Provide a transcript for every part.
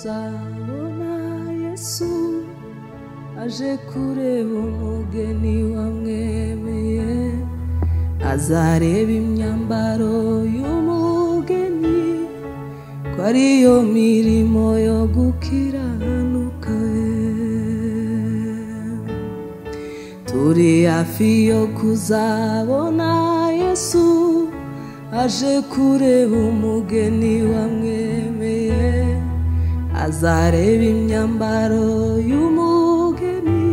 kuzabona Yesu aje kureba umugeni wamwemeye azareba imyambaro y'umugeni ko ariyo mirimo yo gukiranuka turi hafi yo kuzabona Yesu aje kureba umugeni wamwemeye azareba imyambaro y'umugeni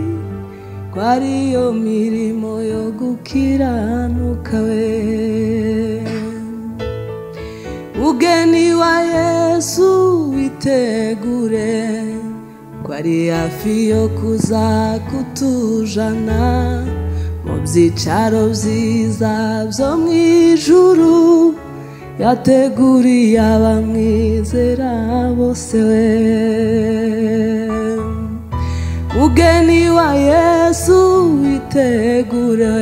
ko ariyo mirimo yo gukiranuka mugeni wa Yesu witegure ko ari hafi yo kuza kutujana mu byicaro byiza byo mu ijuru yateguriye abamwizera bose mugeni wa Yesu witegure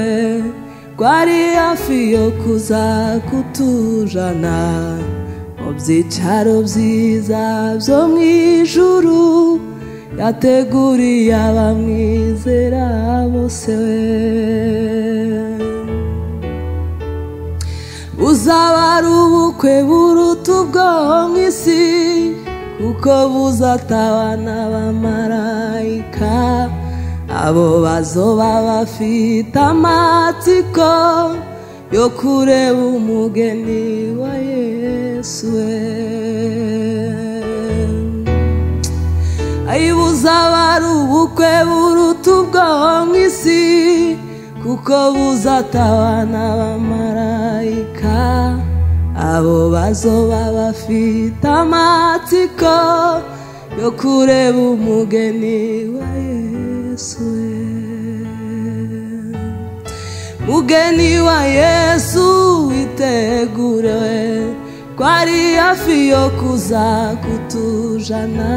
ko ari hafi yo kuza kutujana mu byicaro byiza byo mu ijuru yateguriye abamwizera bose buzaba ari ubukwe buruta ubwo mu isi kuko buzatawa n'abamarayika abo bazoba bafite amatsiko yo kureba umugeni wa Yesu buzaba ari ubukwe buruta ubwo mu isi kuko buzatawa n'abamarayika abo bazoba bafite amatsiko yo kureba umugeni wa Yesu mugeni wa Yesu witegure ko ari hafi yo kuza kutujana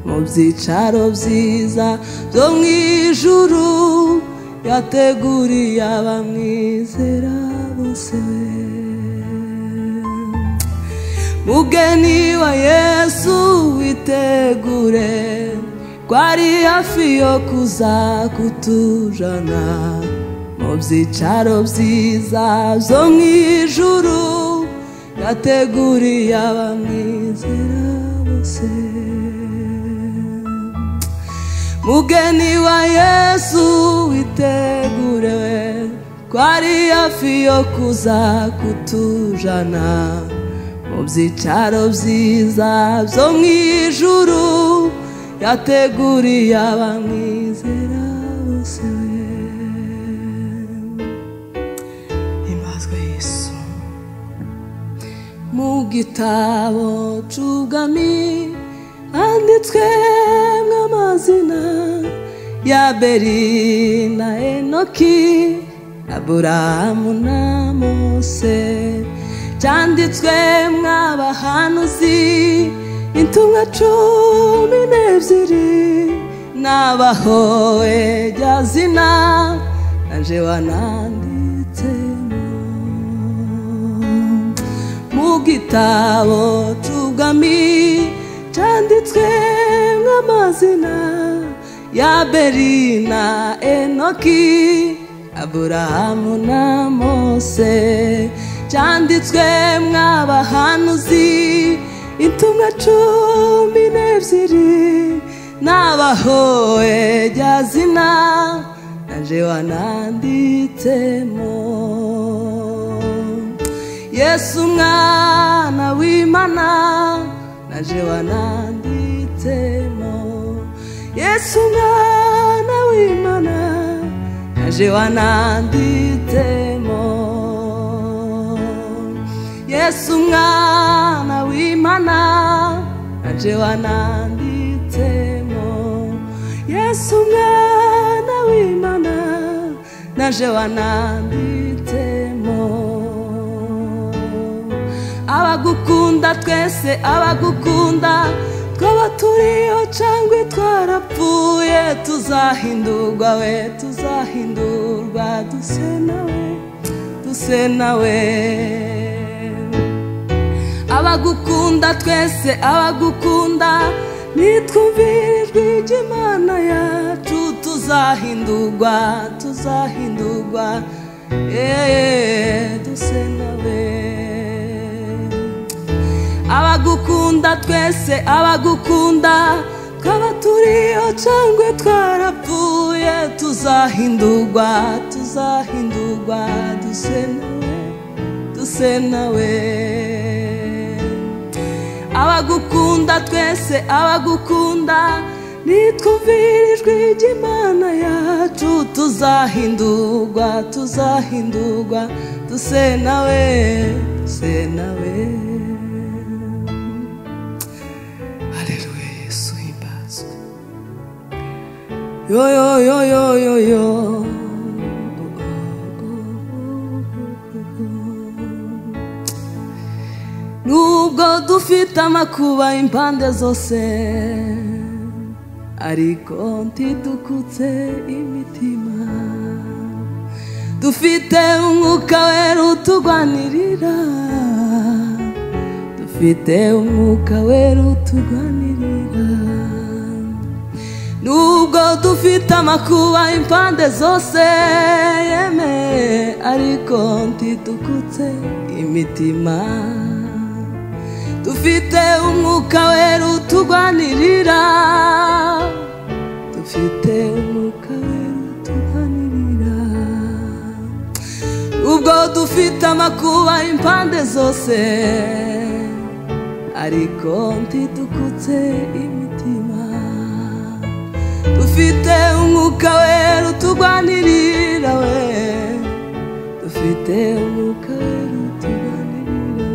mu byicaro byiza byo mu ijuru yateguriye abamwizera bose mugeni wa Yesu witegure ko ari hafi yo kuza kutujana mu byicaro byiza byo mu ijuru yateguriye abamwizera bose mugeni wa Yesu witegure ko ari hafi yo kuza kutujana mu byicaro byiza byo mu ijuru yateguriye abamwizera bose himbazwe Yesu mu gitabo c'ubwami handitswe amazina ya Abeli na Enoki Aburahamu na Mose cyanditswe mw'abahanuzi intumwa 12 n'abahowe rya zina nanje wananditsemo mu gitabo c'ubwami cyanditswe nk'amazina ya Abeli na Enoki Aburahamu na Mose cyanditswe mw'abahanuzi intumwa 12 n'abahowe rya zina nanje wananditsemo Yesu mwana w'Imana nanje wananditsemo Yesu mwana w'Imana nanje wananditsemo Yesu mwana w'Imana nanje wananditsemo Yesu mwana w'Imana nanje wananditsemo abagukunda twese abagukunda twaba turiho cyangwa twarapfuye tuzahindurwa duse nawe abagukunda twese abagukunda nitwumvire ijwi ry'Imana yacu tuzahindurwa duse nawe abagukunda twese abagukunda twaba turiyo cyangwa twarapfuye tuzahindurwa duse nawe abagukunda twese abagukunda nitwumvire ijwi ry'Imana yacu tuzahindurwa duse nawe Haleluya Yesu himbazwe yo nubwo dufite amakuba impande zose ariko ntidukutse imitima dufite umwuka wera utugwanirira nubwo dufite amakuba impande zose yeme ariko ntidukutse imitima dufite umwuka wera utugwanirira ubwo dufite amakuba impande zose ariko ntidukutse imitima dufite umwuka wera utugwanirira dufite umwuka wera utugwanirira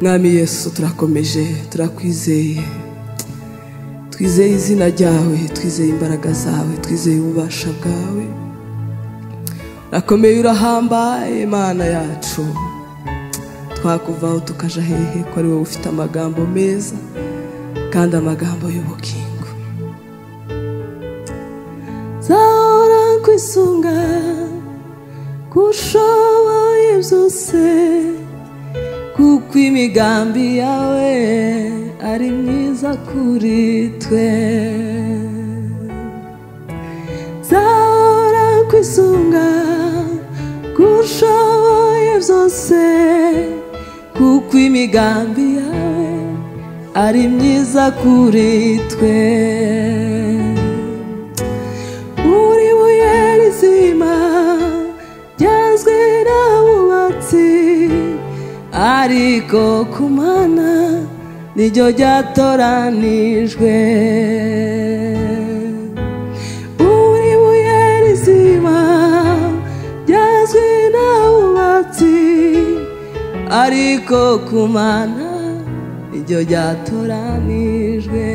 Mwami Yesu turakomeje turakwizeye twizeye izina ryawe twizeye imbaraga zawe twizeye ububasha bwawe urakomeye urahambaye Imana yacu twakuvaho tukaja hehe ko ari wowe ufite amagambo meza kandi amagambo y'ubugingo zahora kwisunga kushoboye byose kuko imigambi yawe ari myiza kuri twe zahora kwisunga kushoboye byose kuko imigambi yawe ari myiza kuri twe uri buye rizima ryazwe n'abubatsi ariko ku Mana niryo ryatoranijwe uri buye rizima ryazwe n'abubatsi ariko ku Mana niryo ryatoranijwe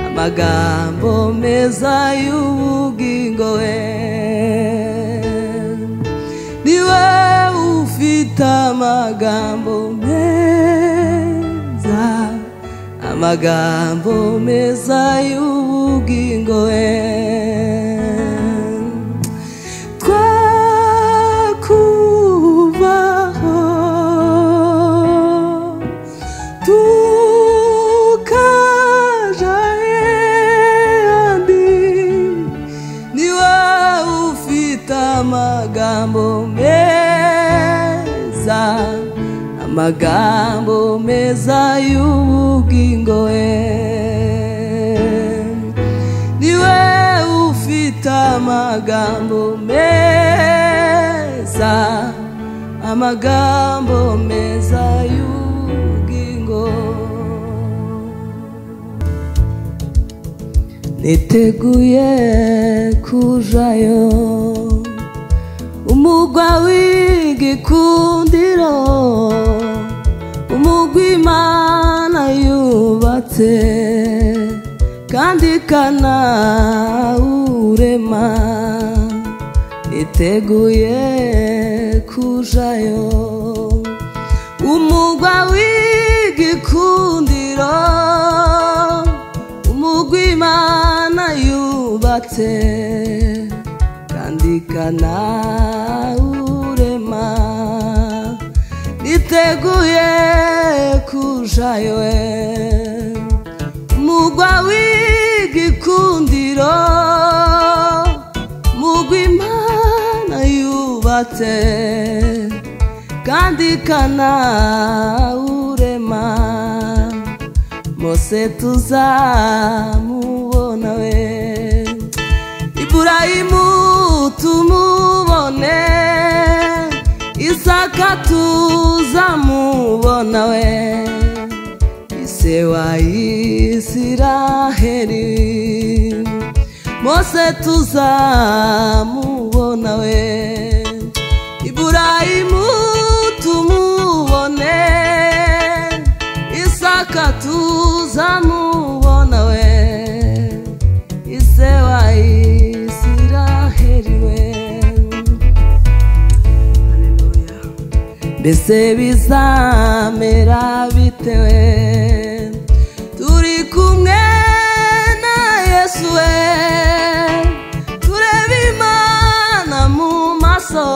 amagambo meza y'ubugingo we niwe ufite amagambo meza y'ubugingo we amagambo meza y'ubugingo we niwe ufite amagambo meza y'ubugingo niteguye kujayo umugwa w'igikundiro umugwi Imana yubatse kandi kanawurema iteguye kujayo umugwa w'igikundiro umugwi Imana yubatse kandi kanawurema iteguye kujayo umugwa w'igikundiro umugwi Imana yubatse kandi kanawurema Mose tuzamubona we Iburahimu tumubone Isaka tuzamubona we ise wa Isiraheli Mose tuzamubona we Iburahimu tumubone Isaka tuzamubona we ise wa Isiraheli we Haleluya mbese bizamera bitewe turi kumwe na Yesu we tureba Imana mu maso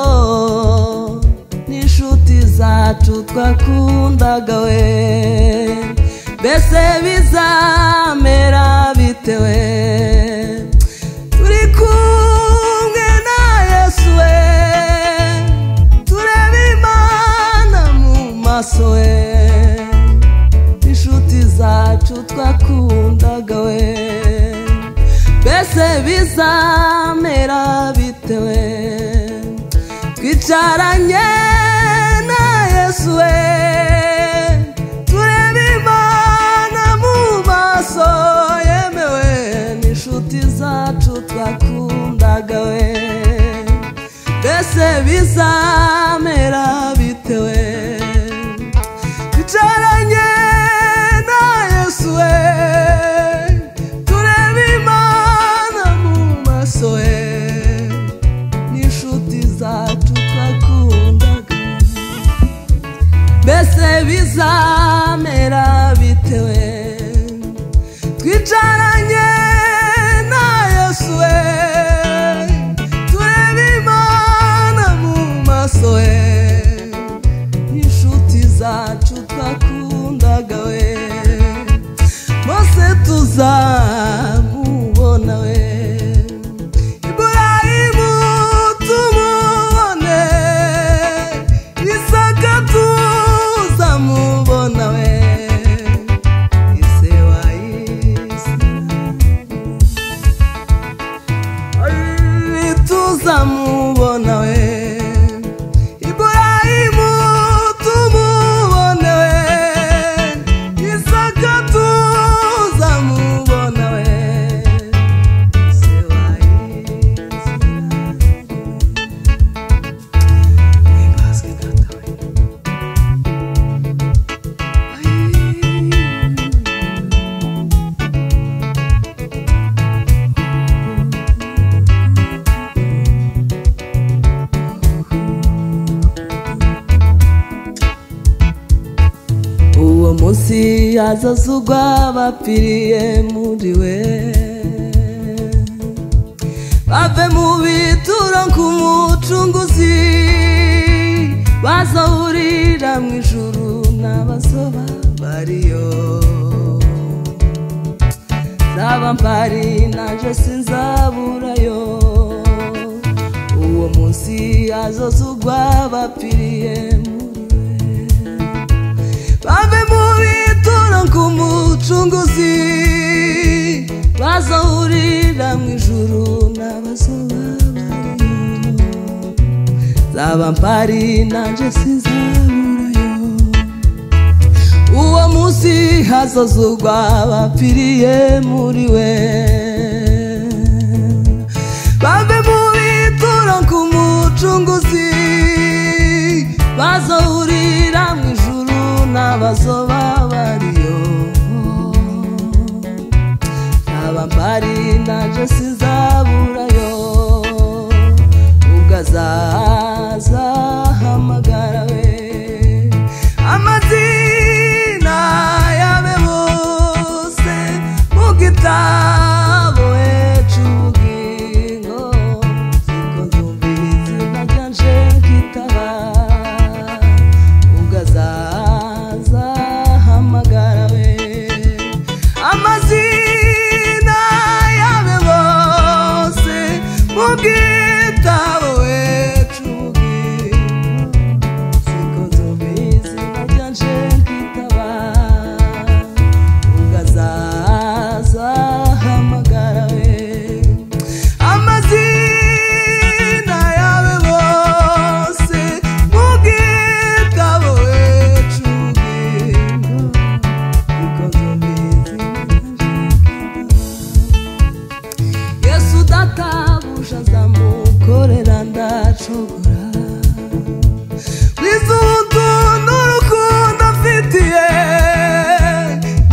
n'inshuti zacu twakundaga we mbese bizamera bitewe turi kumwe na Yesu we tureba Imana mu maso we inshuti zacu twakundaga we mbese bizamera bitewe twicaranye na Yesu we tureba Imana mu maso yemewe n'inshuti zacu twakundaga we mbese bizamera bitewe twicaranye na Yesu we tureba Imana mu maso we n'inshuti zacu twakundaga mbese bizamera bitewe twicaranye na Yesu we tureba Imana mu maso we n'inshuti zacu twakundaga we Mose tuzamubona we Iburahimu tumubone Isaka tuzamubona we ise wa Isiraheli tuzamubona we Iburahimu tumubone we Isaka tuzamubona we ise wa uwo munsi azazugwa bapfiriye muri we bave mu bituro nk'umucunguzi bazahurira mu ijuru n'abazoba bariyo zaba mpari naje sinzaburayo uwo munsi azazugwa bapfiriye bave mu bituro nk'umucunguzi bazahurira mu ijuru n'abazoba bariyo zaba mpari naje sinzaburayo uwo munsi hazazugwa bapfiriye muri we bave mu bituro nk'umucunguzi bazohurira mu ijuru n'abazoba bariyo n'abambari naje sinzaburayo ugazaza hamagara we amazina yabe bose mu gitabo c'ubugingo siko nzumva izina ryanje kitaba ugazaza hamagara we amazina yabe bose mu gitabo korera ndacogora wizutu n'urukundo mfitiye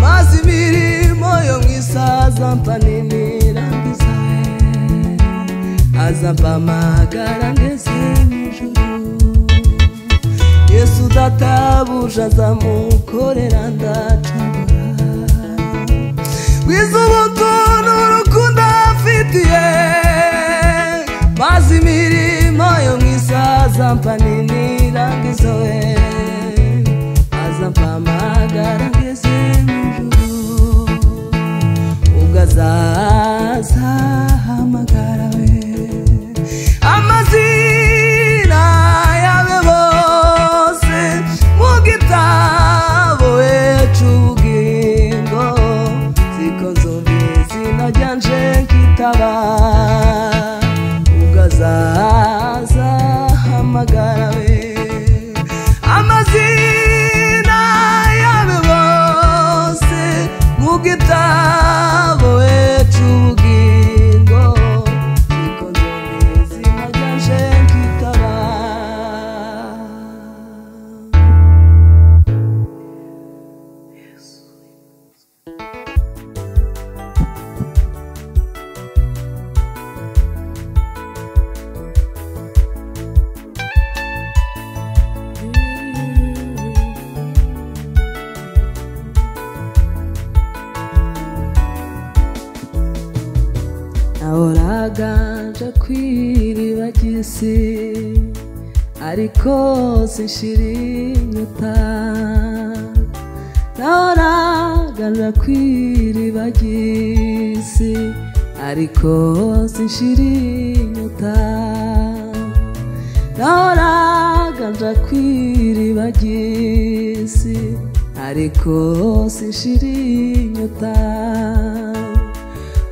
maze imirimo yo mwisaza mpanimira ngizawe azampamagara ngeze mw'ijuru Yesu databuja azamukorera ndacogora wizutu n'urukundo mfitiye maze imirimo yo mwisaza mpaninira ngizowe azampamagara ngeze mw'ijuru ugazaza hamagara we amazina yabe bose mu gitabo c'ubugingo siko nzumva izina ryanje nkitaba ugazaza hamagara we amazina yabe bose mu gitabo c'ubugingo siko nzumva izina ryanje nkitaba nahoraga nja kw'iriba ry'isi ariko sinshira inyota nahoraga nja kw'iriba ry'isi ariko sinshira inyota nahoraga nja kw'iriba ry'isi ariko sinshira inyota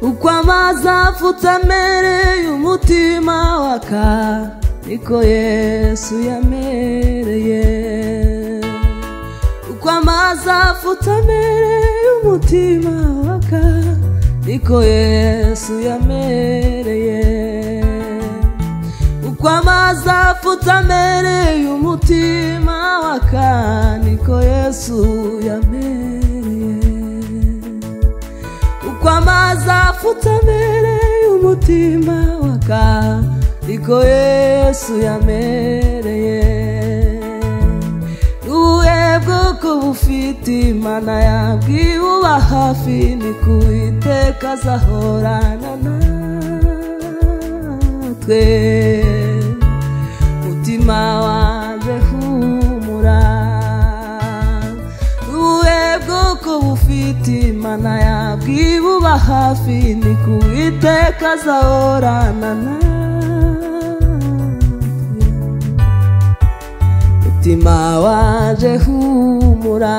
uko amazi afutse amereye umutima waka niko Yesu yamereye uko amazi afutse amereye umutima waka niko Yesu yamereye uko amazi afutse amereye umutima waka niko Yesu yamereye uko amazi afutse amereye umutima waka niko Yesu yamereye ubuhe bwoko bufite Imana yabwibuba hafi niko Uwiteka azahorana natwe mutima wanje humura ubuhe bwoko bufite Imana yabwibuba hafi niko Uwiteka azahorana natwe mutima wanje humura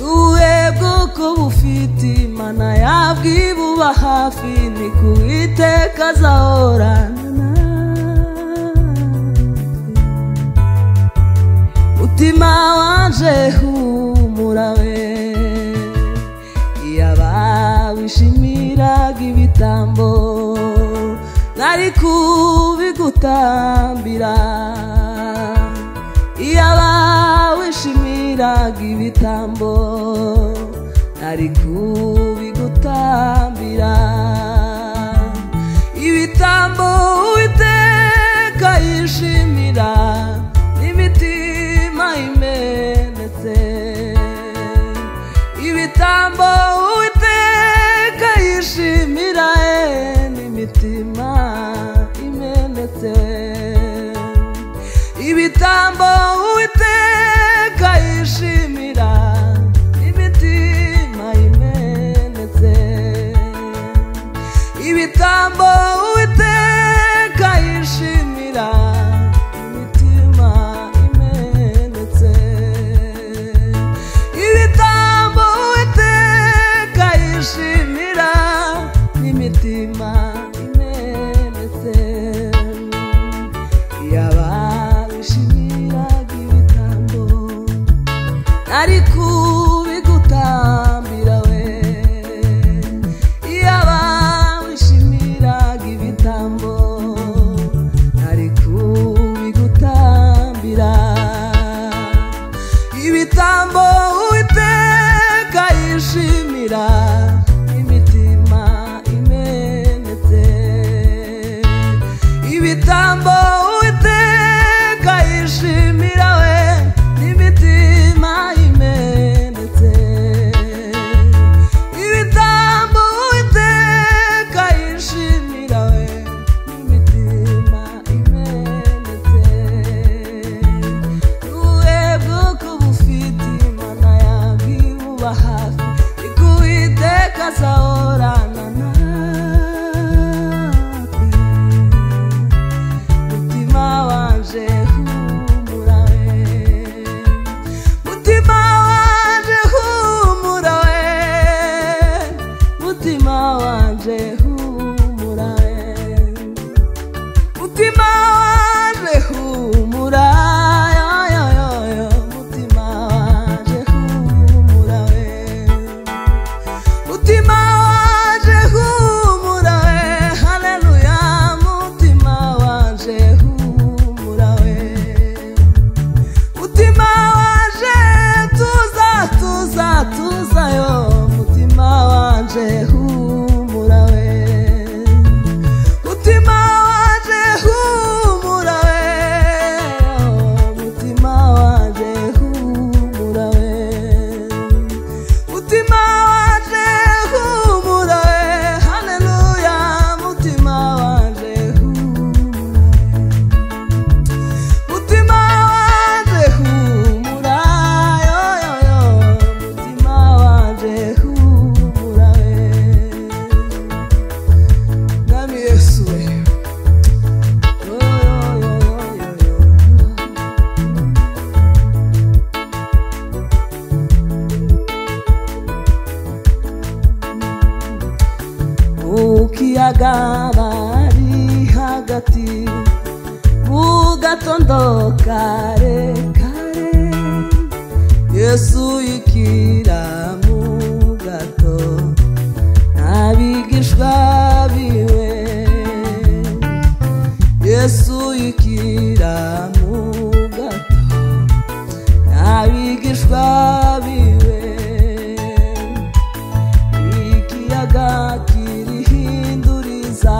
ubuhe bwoko bufite Imana yabwibuba hafi niko Uwiteka azahorana natwe mutima wanje humura we iyaba wishimiraga ibitambo nari kubigutambira wishimiraga ibitambo nari kubigutambira. Ibitambo Uwiteka yishimira n'imitima imenetse. Ibitambo Uwiteka yishimira n'imitima imenetse. Ibitambo Uwiteka yishimira n'imitima imenetse. Ibitambo Uwiteka yishimira n'imitima imenetse. Ibitambo Uwiteka yishimira n'imitima imenetse. Yaba wishimiraga ibitambo nari kubigutambira we. Yaba wishimiraga ibitambo nari kubigutambira. Ibitambo Uwiteka yishimira imitima imenetse. Ibitambo Uwiteka yishimira we n'imitima imenetse. Ibitambo Uwiteka yishimira we n'imitima imenetse. Uwebwe kuba ufite Imana yawe imuba hafi, iko Uwiteka azahorana natwe. Mutima wanje humura we, mutima wanje humura we, mutima wanje humura we, mutima wanje humura, mutima wanje humura we, mutima wanje humura we, haleluya, mutima wanje humura we, mutima wanje tuza tuza tuza yo, mutima wanje humura we, mutima wanje humura we, mutima wanje humura we, mutima wanje humura we, haleluya, mutima wanje humura we, mutima wanje humura yo yo yo, mutima wanje humura we. Mwami Yesu we, yo yo yo yo yo. Mukiyaga bari hagati mu gatondo kare kare, Yesu yikira mu gato n'abigishwa biwe. Yesu yikira mu gato n'abigishwa biwe. Ikiyaga kirihinduriza,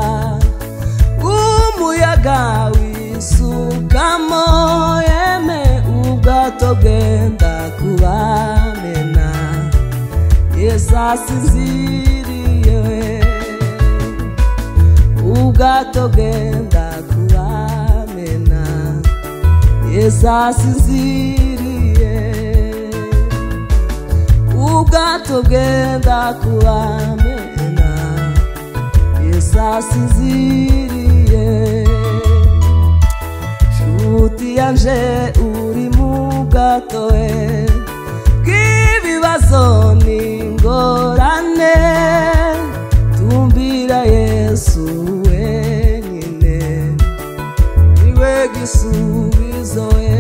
umuyaga wisukamo, yeme ubwato bwenda kubamena. Yesu asinziriye we, ubwato bwenda kubamena. Yesu asinziriye, ubwato bwenda kubamena. Yesu asinziriye. Nshuti yanje uri mu bwato we bw'ibibazo n'ingorane, tumbira Yesu wenyine, niwe gisubizo we.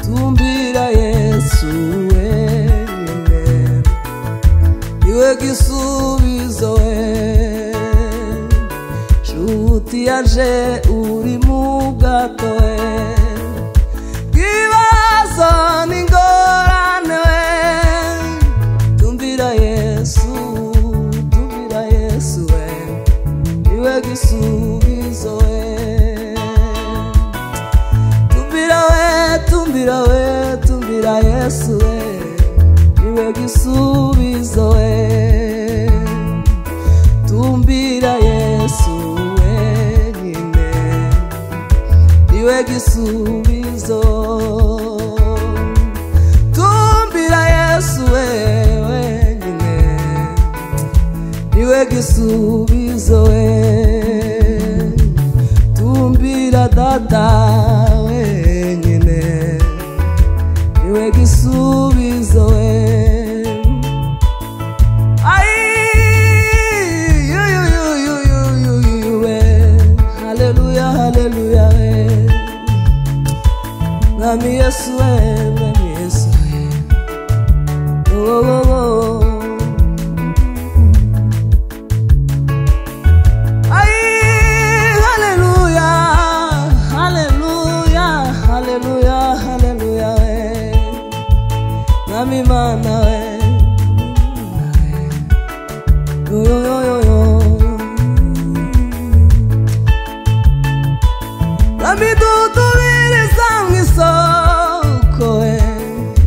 Tumbira Yesu wenyine, niwe gisubizo we. Nshuti yanje uri mu bwato we bw'ibibazo niwe gisubizo we, tumbira Yesu wenyine, niwe gisubizo, tumbira Yesu wenyine, niwe gisubizo we, tumbira Data wenyine, niwe gisubizo we. Hallelujah we, Mwami Yesu we, Mwami Yesu we, oh oh oh. Hallelujah we, Mwami Mana we, yo yo yo yo. Mwami dutubiriza mw'isoko we,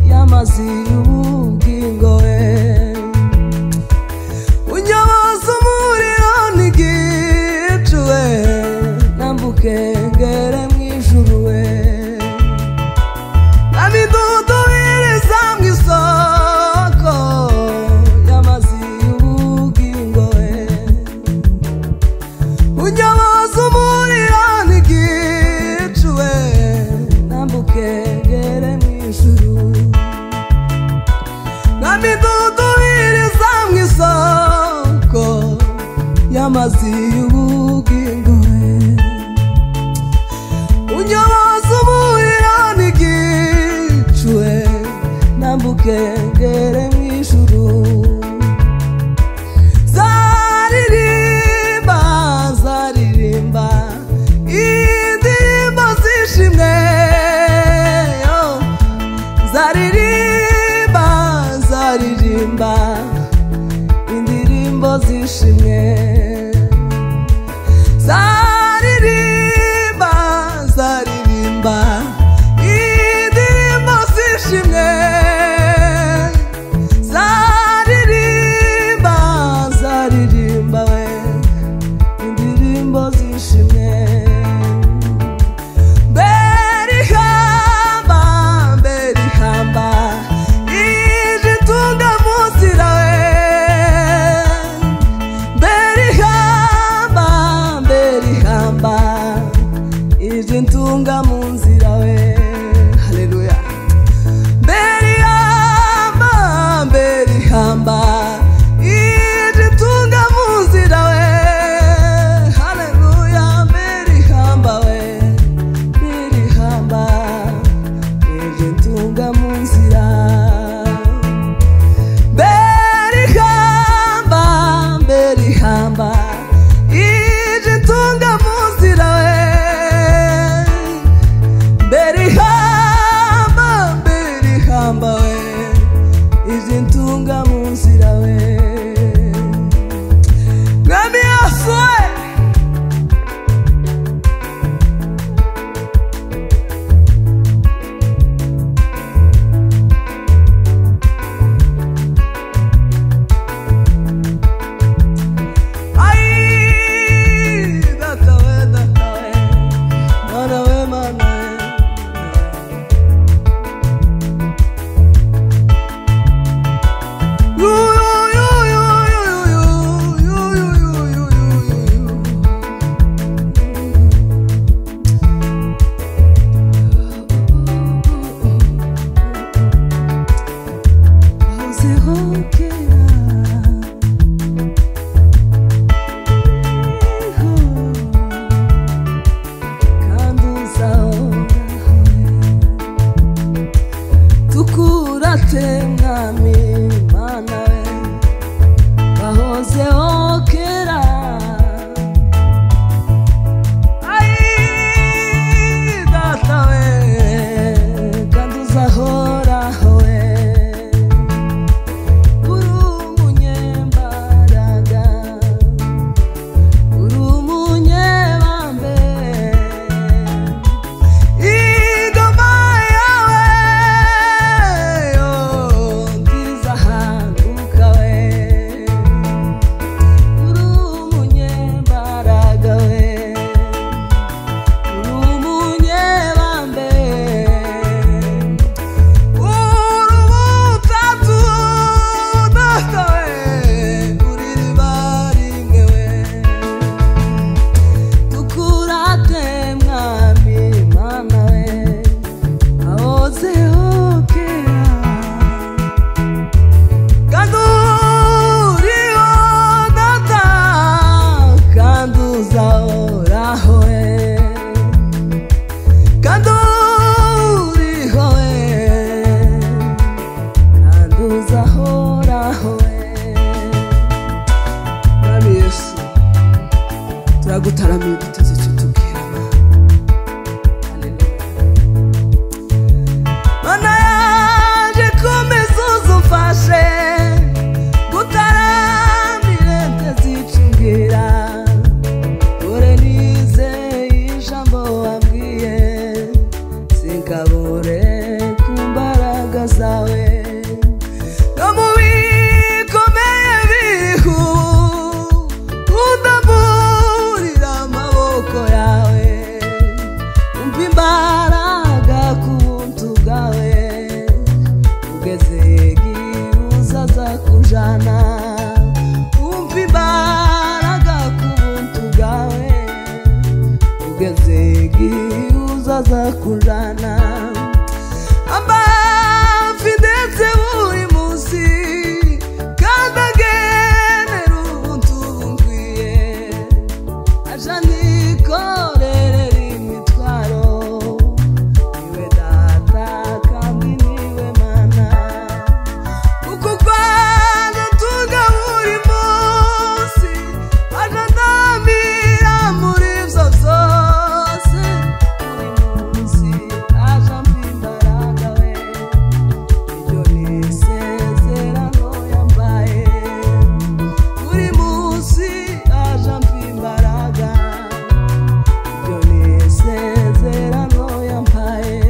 y'amazi y'ubugingo we, unyoboza umuriro n'igicu we, nambuke ngere mw'ijuru we. Mwami dutubiriza mw'isoko y'amazi y'ubugingo we, unyoboza umuriro n'igicu we, nambuke ngere mw'ijuru. Mwami dutubiriza mw'isoko y'amazi y'ubugingo we, unyoboza umuriro n'igicu we, nambuke ngere mw'ijuru. Zaririmba, zaririmba indirimbo zishimwe, zaririmba, zaririmba indirimbo zishimwe, zaririmba, zaririmba indirimbo zishimwe, zaririmba, zaririmba we indirimbo zishimwe. Berihamba, berihamba ijitunga muzira we, berihamba, berihamba ijitunga munzira we. Hallelujah. Berihamba, berihamba ijitunga munzira we. Hallelujah. Berihamba we, berihamba ijitunga munzira. Berihamba, berihamba ijitunga munzira we, berihamba, berihamba we ijitunga munzira we. Mwami Yesu we, Data we, Mana we, Mana we. Tukurate Mwami Mana we, wahozeho kera, Data we, kandi uzahoraho we, uri umunyembaraga, uri umunyebambe, ingoma yawe uzahoraho Mwami Yesu turagutaramira duteze icyo tubwira Mana yaje komeza uzumfashe gutaramire ntazicungira ore nizeye ijambo wambwiye sinkabure ku mbaraga zawe no mu bikomeye biriho udamburira amaboko yawe umva imbaraga ku buntu bwawe ugeze uzaza kujana umva imbaraga ku buntu bwawe ugeze uzaza kujana ambafi ndetse buri munsi kandi agenera ubuntu bunkwiye aja nikorere imitwaro niwe data kandi niwe mana uko kwana tuga buri munsi aja ndamira muri ibyo byose buri munsi aja mpimbaraga we iryo ni isezerano yambaye buri munsi aja mpimbaraga iryo ni isezerano yambaye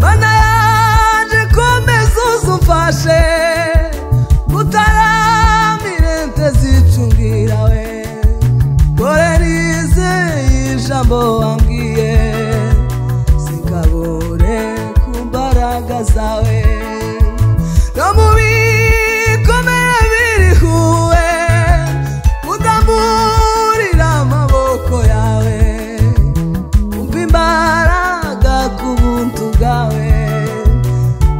Mana yaje komeza uzumfashe gutaramire ntazicungira we kore nizeye ijambo wambwiye sinkabure ku mbaraga zawe no mu bikomeye birihuwe udamburira amaboko yawe umva imbaraga ku buntu bwawe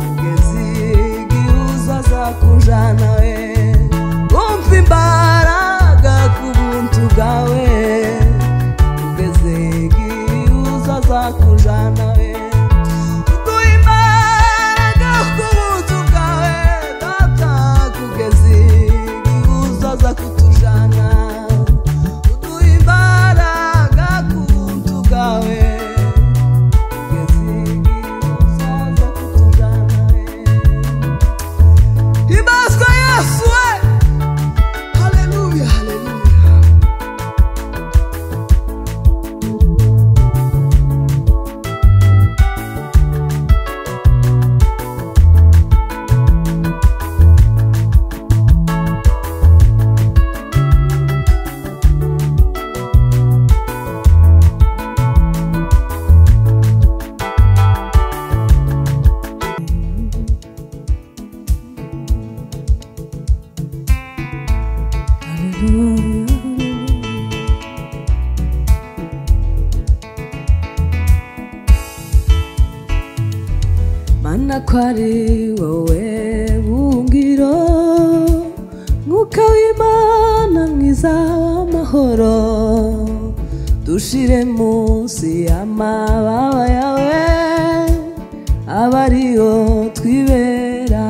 ugeze igihe uzaza kujana we umva imbaraga ku buntu bwawe ugeze igihe uzaza kujana we uduha imbaraga ku buntu bwawe data kugeza igihe uzaza kutujana uduha imbaraga ku buntu bwawe ugeze igihe uzaza kutujana we himbazwa Yesu we haleluya haleluya Mana ko ari wowe bungiro mwuka w'Imana mwiza w'amahoro dushire munsi y'amababa yawe aba ariyo twibera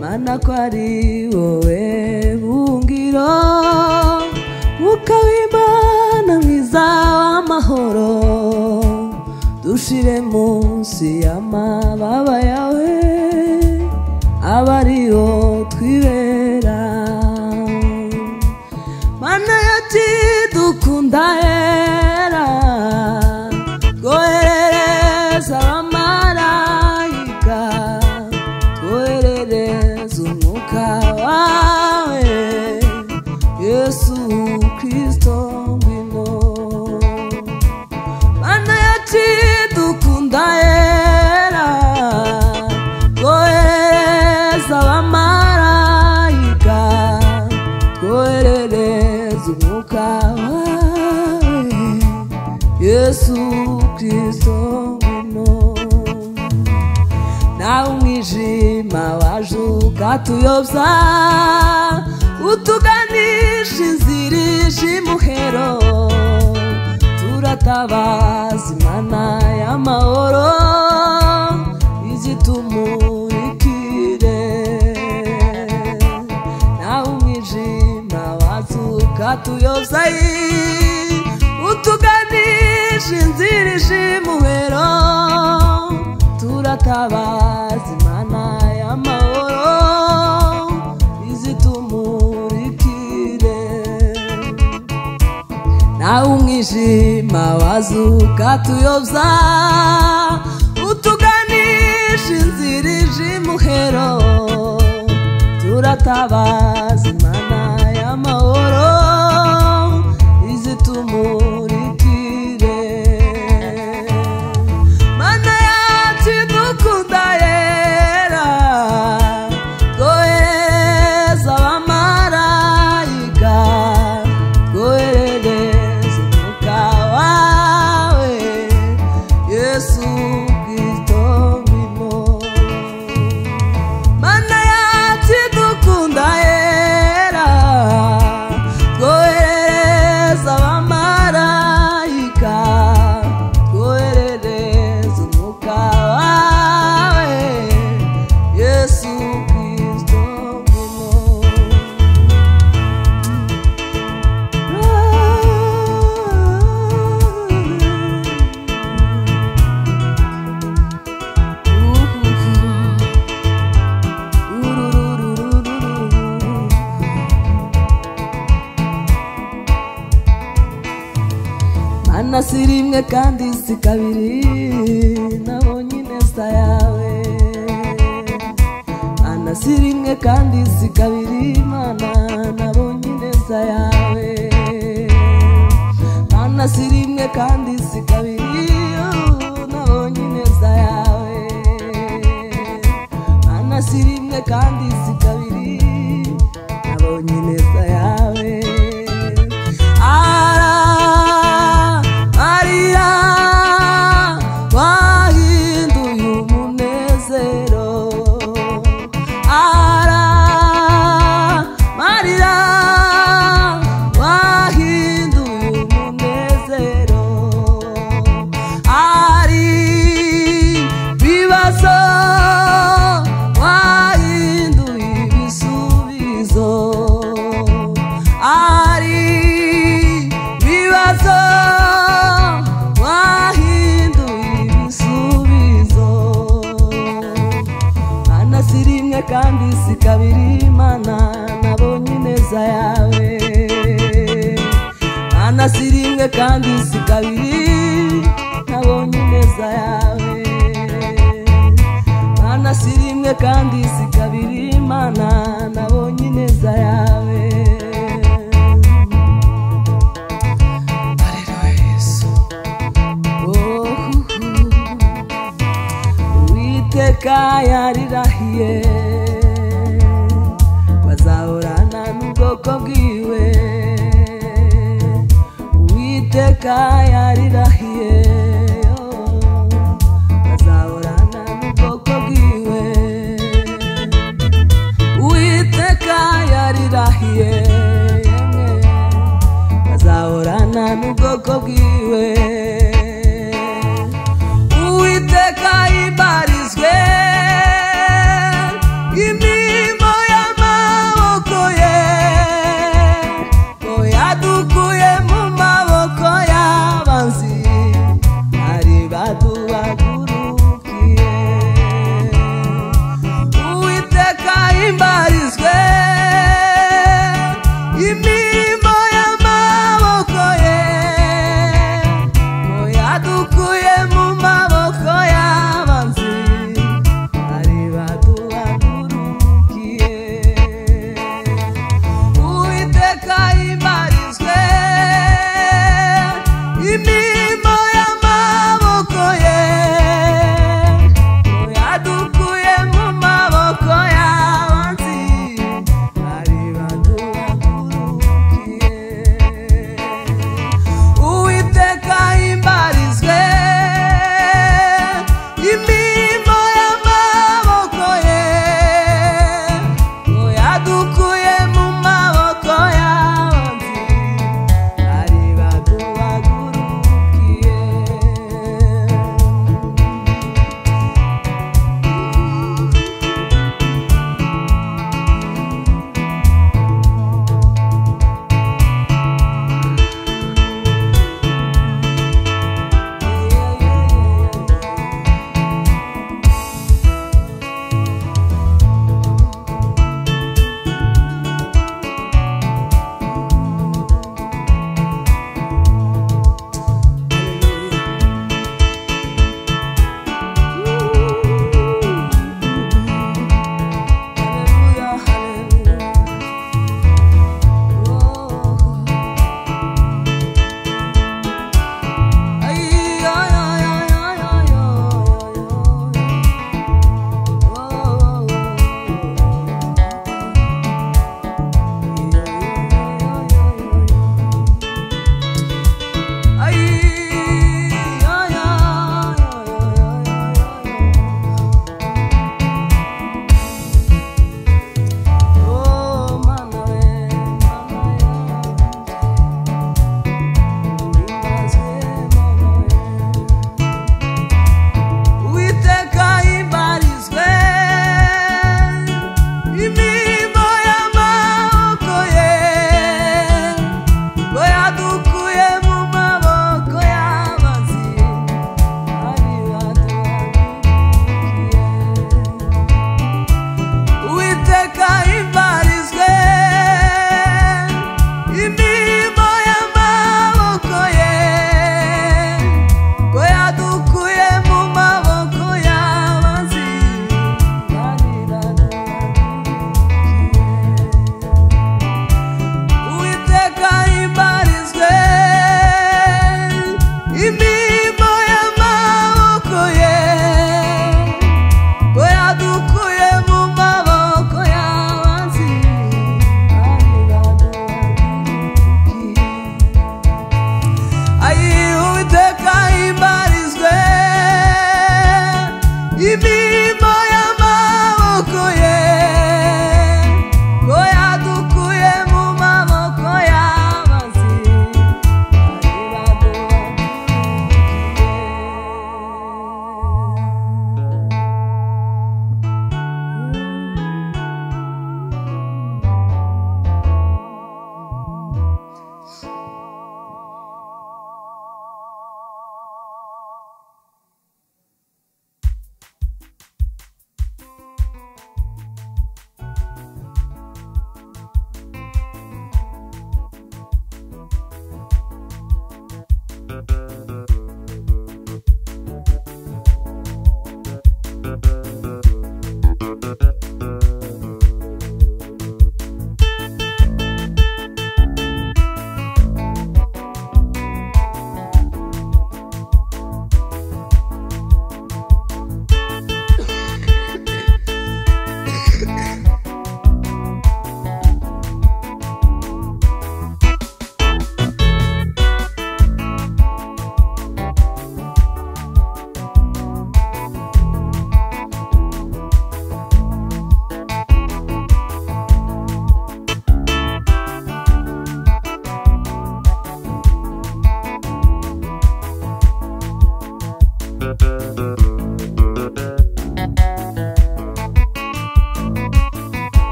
Mana ko ari wowe bungiro mwuka w'Imana mwiza w'amahoro dushire munsi y'amababa yawe aba ariyo twibera Mana yatidukunda era twoherereza abamarayika twoherereza umwuka wawe Yesu Kristo ngwino Mana yatidukunda era twoherereza abamarayika twoherereza umwuka wawe Yesu Kristo ngwino nawe umwijima waje ukatuyobya utuganisha inzira ije imuhero turatabaza Imana y'amahoro izitumurikire nawe umwijima wazuka tuyoza utuganisha inzira ijimuhero turatabaza Imana y'amahoro izitumurikire nawe umwijima wazuka tuyoza utuganisha inzira ijimuhero turatabaza Imana y'amahoro izitumurikire Mana yacu idukunda yera twohereza abamarayika twoherereza umwuka wawe Yesu Kristo ngwino Mana yacu idukunda yera twohereza abamarayika twoherereza umwuka wawe Yesu Kristo Mana si rimwe kandi si kabiri nabonye ineza yawe Mana si rimwe kandi si kabiri Mana nabonye ineza yawe Mana si rimwe kandi si kabiri nabonye ineza yawe Mana si rimwe kandi si kabiri nabonye ineza yawe kandi si kabiri Mana nabonye ineza yawe Mana si rimwe kandi si kabiri nabonye ineza yawe Mana si rimwe kandi si kabiri Mana nabonye ineza yawe Haleluya Yesu Uwiteka yarirahiye bazahorana n'ubwoko bwiwe Uwiteka yarirahiye bazahorana n'ubwoko bwiwe Uwiteka yarirahiye bazahorana n'ubwoko bwiwe Uwiteka ibarizwe imirimo y'amaboko ye ko yadukuye mu maboko y'abanzi ari baduhagurukiye Uwiteka ibarizwe imirimo y'amaboko ye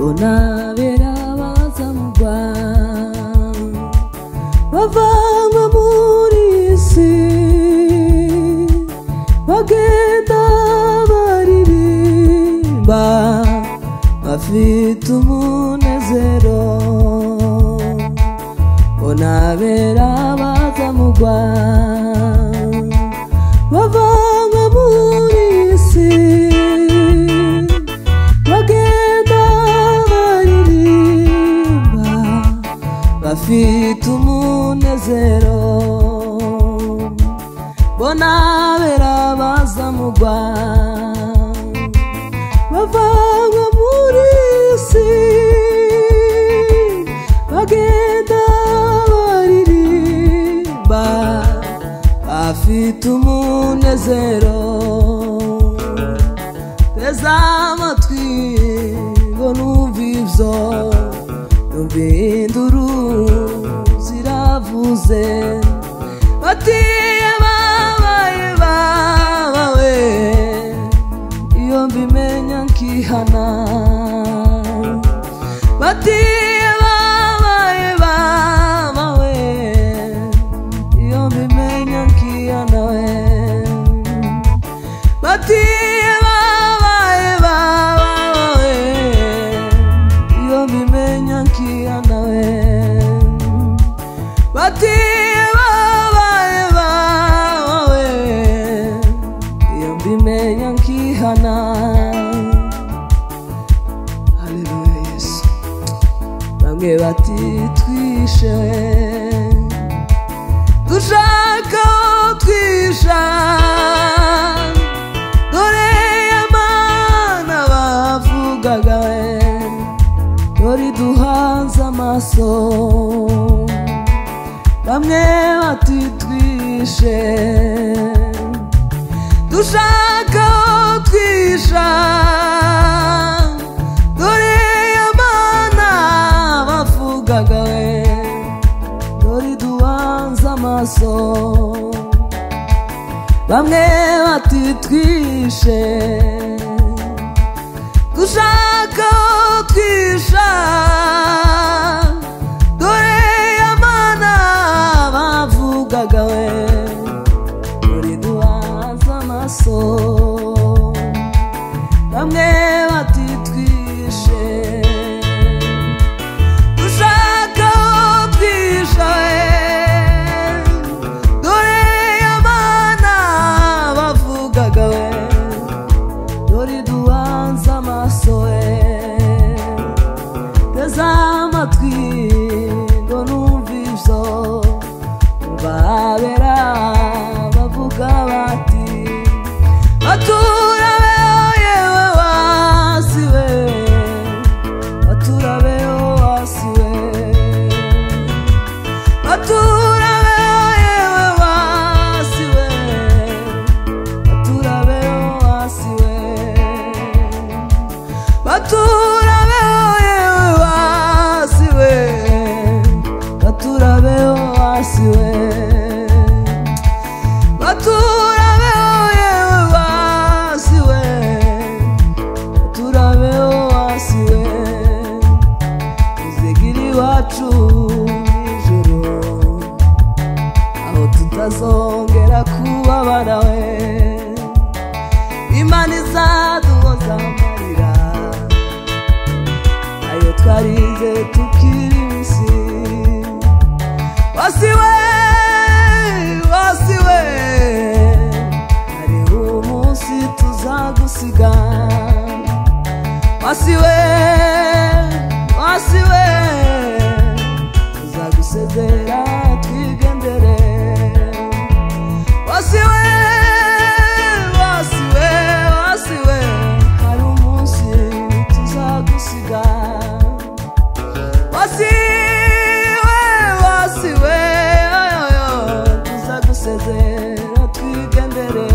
bonabera bazamugwa bavanywe muri isi bagenda baririmba bafite umunezero bonabera bazamugwa bavanywe muri isi bagenda baririmba bafite umunezero bonabera bazamugwa bavanywe muri isi bagenda baririmba bafite umunezero teza amatwi ngo numve ivyo numve induru ziravuze bati babaye babawe iyo mbimenya nkihana bati babaye babawe iyo mbimenya nkihana we bati babaye babawe iyo mbimenya nkihana we bati babaye babawe iyo mbimenya nkihana. Haleluya Yesu. Bamwe bati twishe dushaka twisha dore Imana bavugaga we dore duhanze amaso bamwe bati twishe dushaka twisha dore Imana bavugaga we dore duhanze amaso bamwe bati twishe dushaka twisha dore Imana bavugaga we dore duhanze amaso bamwe bati twishe dushaka twisha dore Imana bavugaga we dore duhanze amaso teza amatwi ngo numve ivyo babera bavuga bati baturabeho yewe wasiwe baturabeho wasiwe baturabeho yewe wasiwe baturabeho wasiwe baturabeho yewe wasiwe baturabeho wasiwe baturabeho yewe wasiwe baturabeho wasiwe uzegiri wacu ijoro aho tutazongera kubabara we Imana izaduhoza amarira ayo twarize tukiri isi wasiwe wasiwe hariho umunsi tuzagusiga wasiwe wasiwe tuzagusezera twigendere wasiwe wasiwe wasiwe hari umunsi tuzagusiga wasiwe wasiwe tuzagusezera twigendere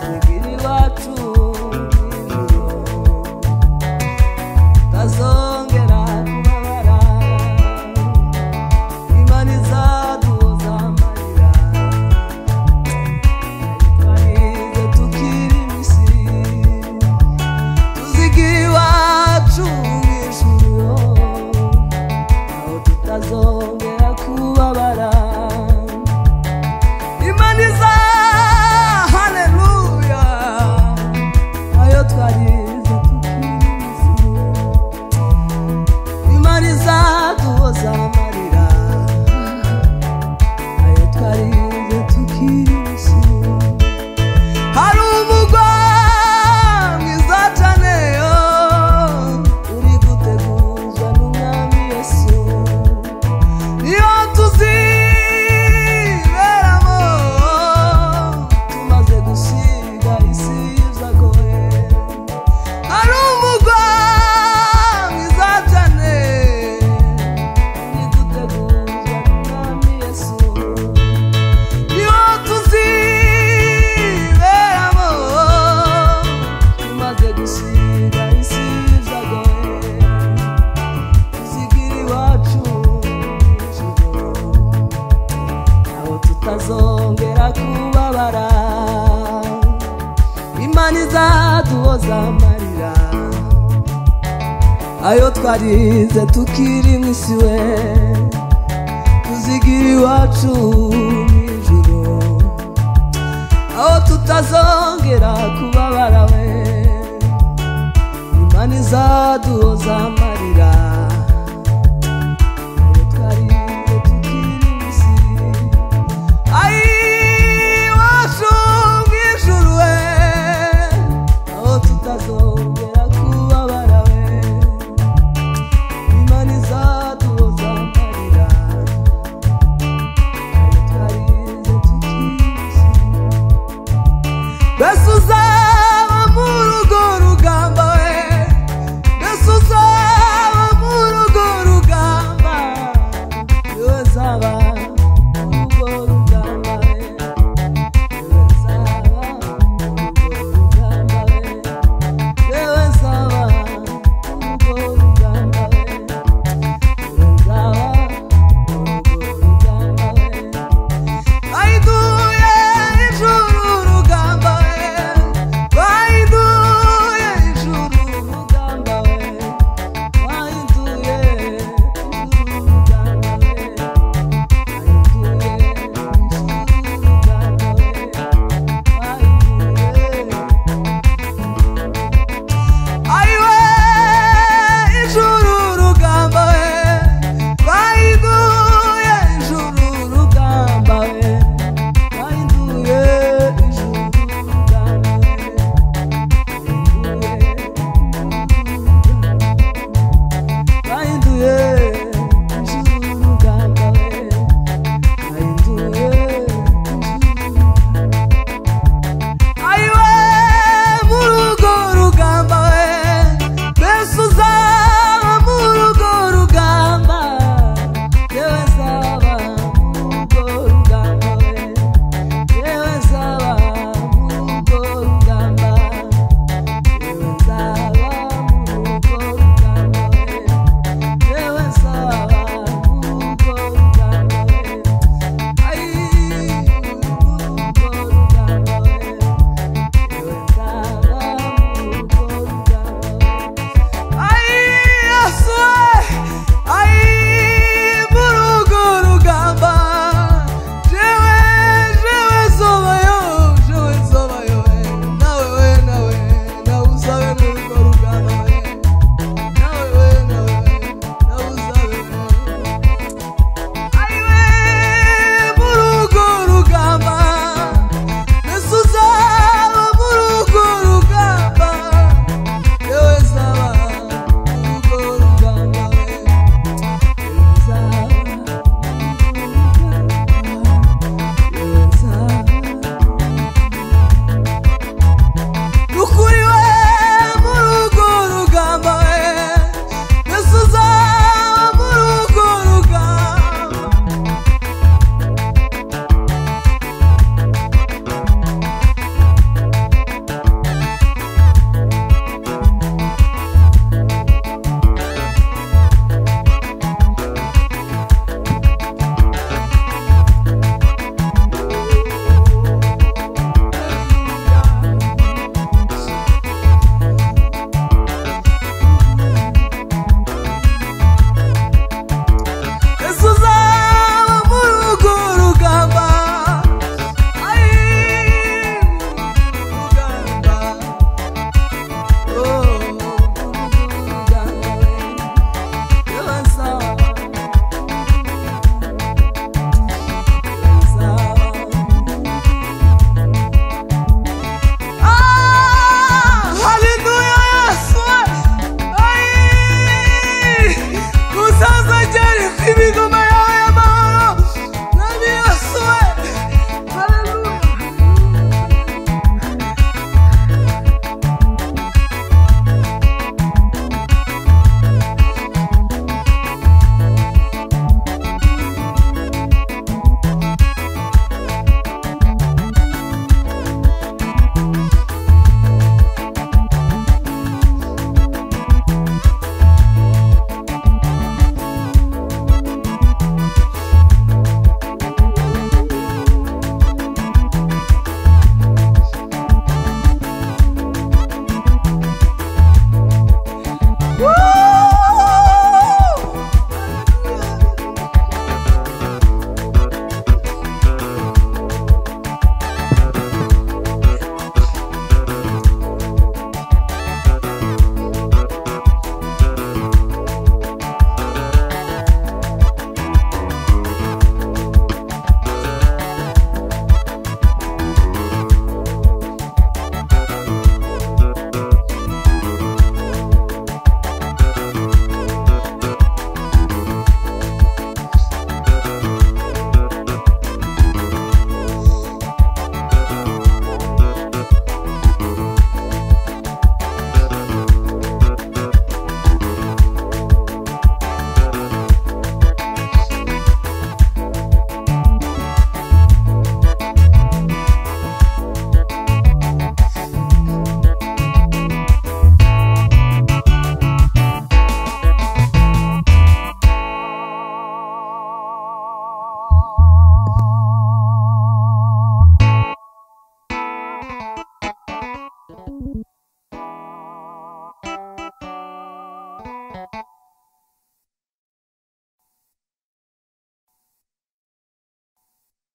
uzigiri wacu ijuru tazongera kubabara izaduhoza amarira ayo twarize tukiri mu isi we tuzigira iwacu mw'ijuru aho tutazongera kubabara we Imana izaduhoza amarira